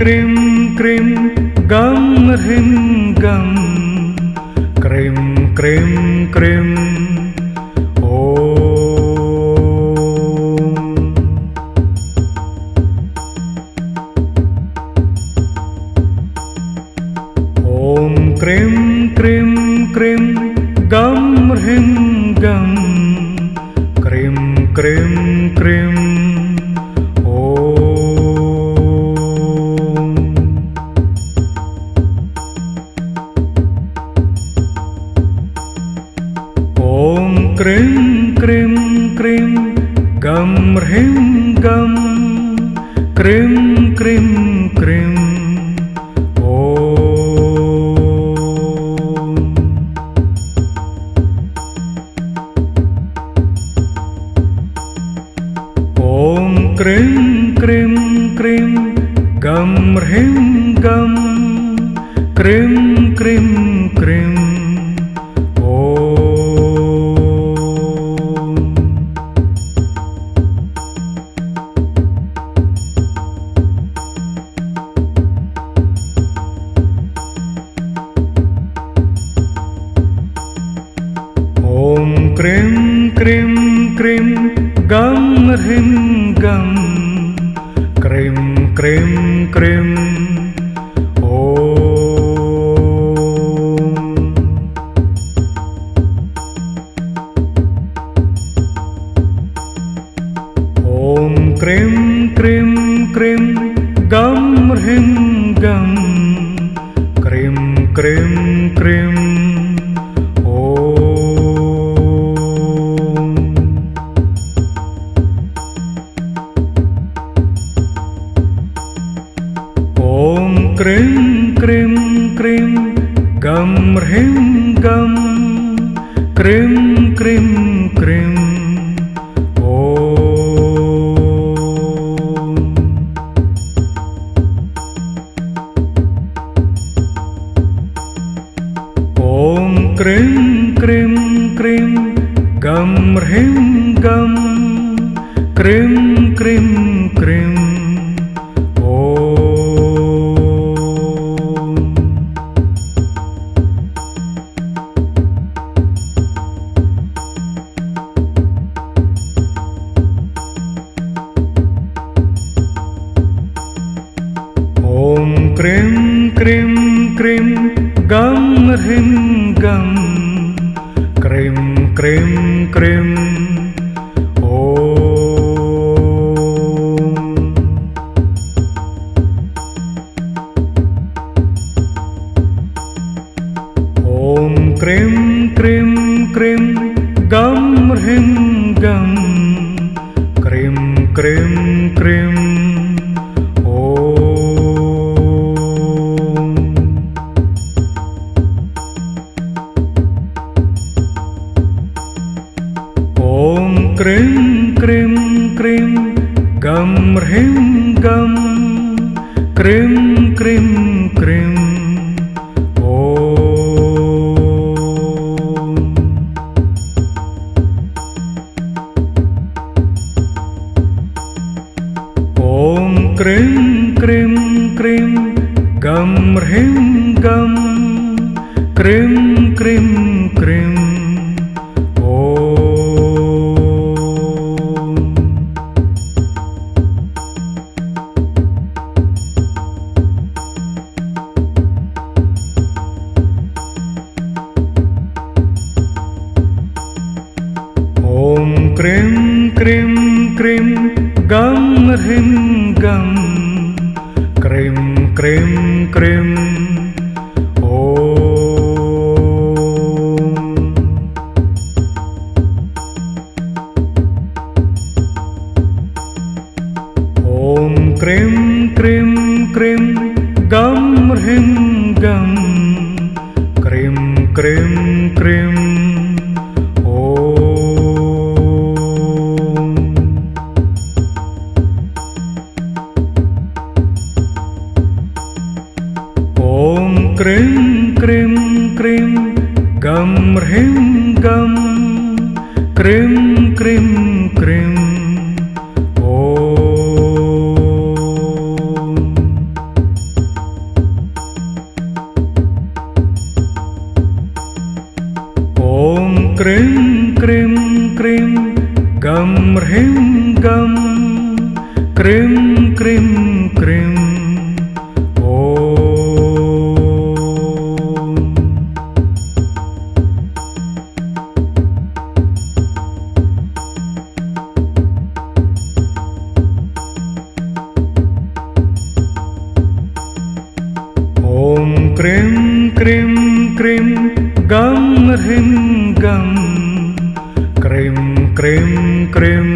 cream cream गं ह्रीं गं क्रीं क्रीं क्रीं ॐ क्रीं क्रीं क्रीं गं ह्रीं गं cream cream cream cream cream cream गं ह्रीं गं क्रीं क्रीं क्रीं ॐ क्रीं क्रीं क्रीं गं ह्रीं गं क्रीं क्रीं क्रीं ॐ क्रीं क्रीं क्रीं गं ह्रीं गं क्रीं क्रीं क्रीं ॐ क्रीं क्रीं क्रीं गं ह्रीं गं cream cream cream cream cream cream गं ह्रीं गं क्रीं क्रीं क्रीं ॐ क्रीं क्रीं क्रीं गं ह्रीं गं क्रीं क्रीं क्रीं ॐ क्रीं क्रीं क्रीं गं ह्रीं गं क्रीं क्रीं क्रीं ॐ क्रीं क्रीं क्रीं गं ह्रीं गं cream cream cream cream cream cream गं ह्रीं गं क्रीं क्रीं क्रीं ॐ क्रीं क्रीं क्रीं गं ह्रीं गं क्रीं क्रीं क्रीं ॐ क्रीं क्रीं क्रीं गं ह्रीं गं क्रीं क्रीं क्रीं ॐ क्रीं क्रीं क्रीं गं ह्रीं गं cream cream cream cream cream cream गं ह्रीं गं क्रीं क्रीं क्रीं क्रीं गं ह्रीं गं क्रीं क्रीं क्रीं ॐ क्रीं क्रीं क्रीं गं ह्रीं गं क्रीं क्रीं क्रीं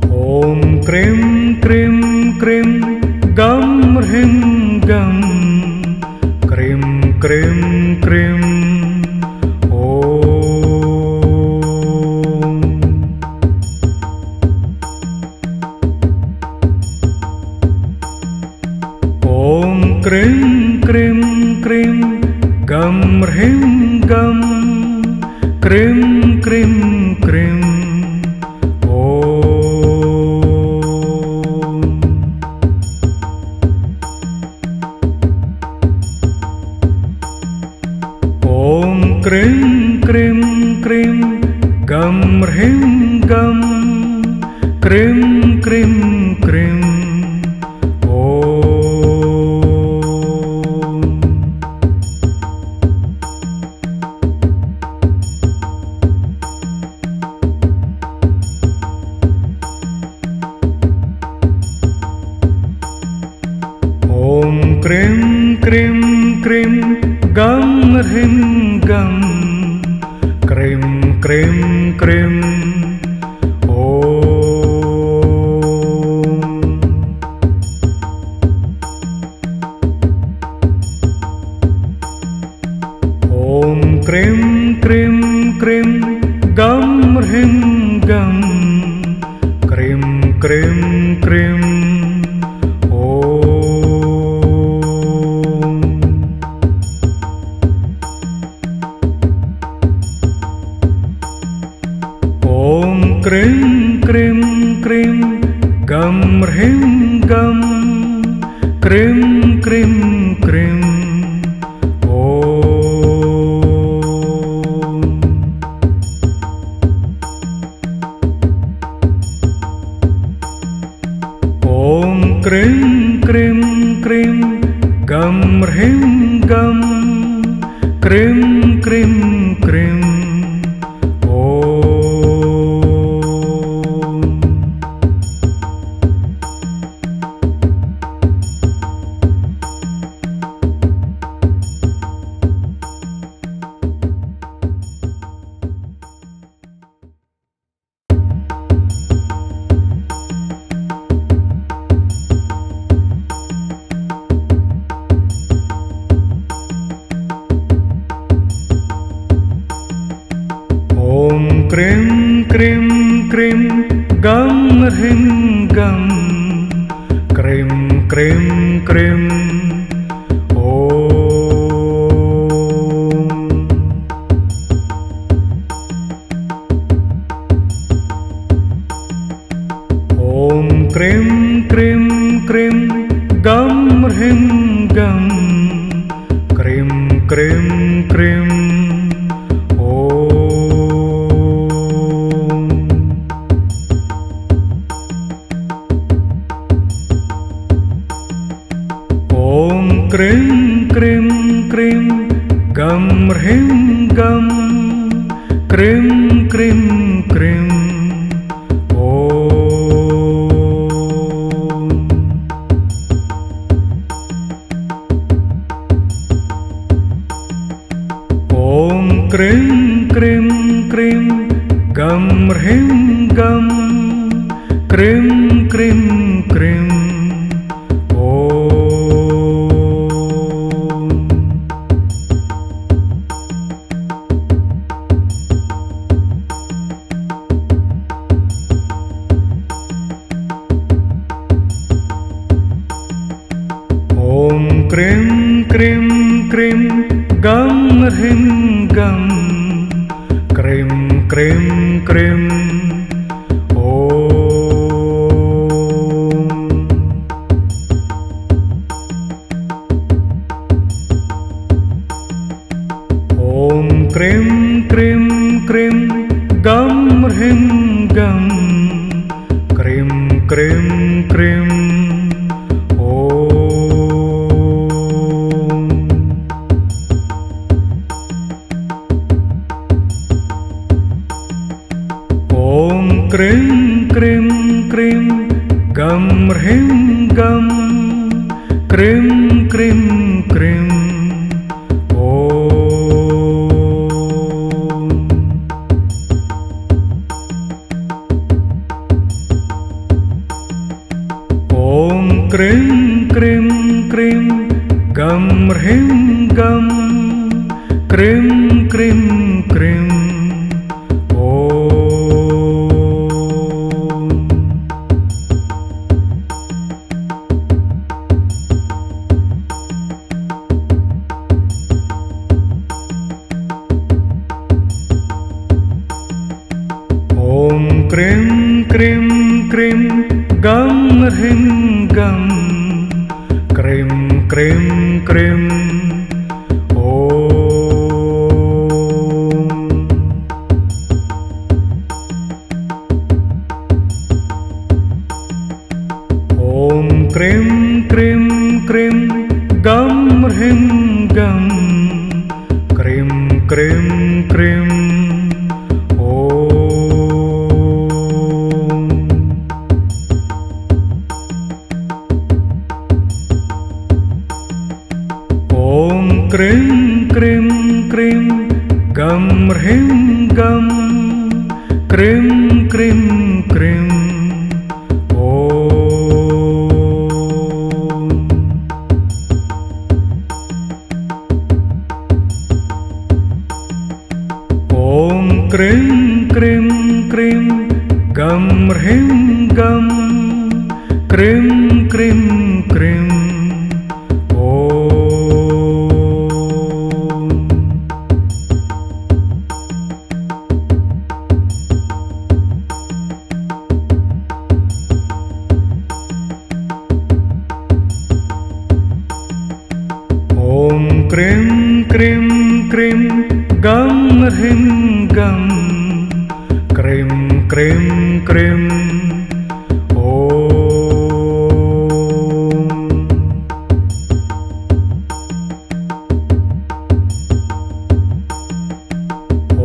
ॐ क्रीं क्रीं क्रीं गं ह्रीं गं क्रीं क्रीं क्रीं ॐ क्रीं क्रीं क्रीं गं ह्रीं गं क्रीं क्रीं क्रीं ॐ क्रीं क्रीं क्रीं गं ह्रीं गं क्रीं क्रीं क्रीं ॐ क्रीं क्रीं क्रीं गं ह्रीं गं क्रीं क्रीं क्रीं ॐ क्रीं क्रीं क्रीं गं ह्रीं गं क्रीं क्रीं क्रीं ॐ क्रीं क्रीं क्रीं गं ह्रीं गं क्रीं क्रीं क्रीं ॐ क्रीं क्रीं क्रीं गं ह्रीं गं क्रीं क्रीं क्रीं ॐ क्रीं क्रीं क्रीं गं ह्रीं गं क्रीं क्रीं क्रीं ॐ क्रीं क्रीं क्रीं गं ह्रीं गं क्रीं क्रीं क्रीं ॐ क्रीं क्रीं क्रीं गं ह्रीं गं क्रीं क्रीं क्रीं ॐ क्रीं क्रीं क्रीं गं ह्रीं गं क्रीं क्रीं क्रीं ॐ क्रीं क्रीं क्रीं गं ह्रीं गं क्रीं क्रीं क्रीं क्रीं गं ह्रीं गं क्रीं क्रीं क्रीं ॐ क्रीं क्रीं क्रीं गं ह्रीं गं क्रीं क्रीं क्रीं ॐ क्रीं क्रीं क्रीं गं ह्रीं गं क्रीं क्रीं क्रीं ॐ क्रीं क्रीं क्रीं गं ह्रीं गं क्रीं क्रीं क्रीं ॐ क्रीं क्रीं क्रीं गं ह्रीं गं क्रीं क्रीं क्रीं ॐ क्रीं क्रीं क्रीं गं ह्रीं गं क्रीं क्रीं क्रीं ॐ क्रीं क्रीं क्रीं गं ह्रीं गं क्रीं क्रीं क्रीं ॐ क्रीं क्रीं क्रीं गं ह्रीं गं क्रीं क्रीं क्रीं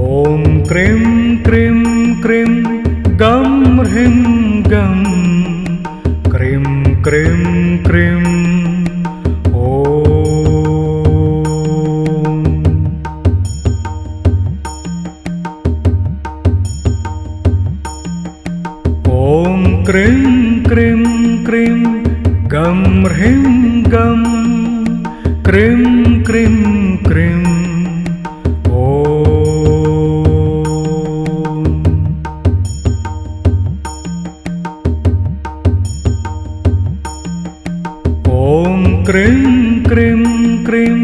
ॐ क्रीं क्रीं क्रीं गं ह्रीं गं क्रीं क्रीं क्रीं ॐ क्रीं क्रीं क्रीं गं ह्रीं गं क्रीं क्रीं क्रीं ॐ क्रीं क्रीं क्रीं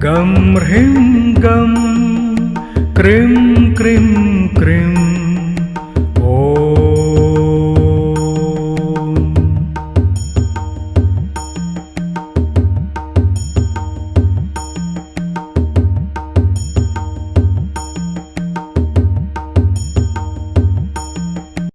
गं ह्रीं गं क्रीं क्रीं क्रीं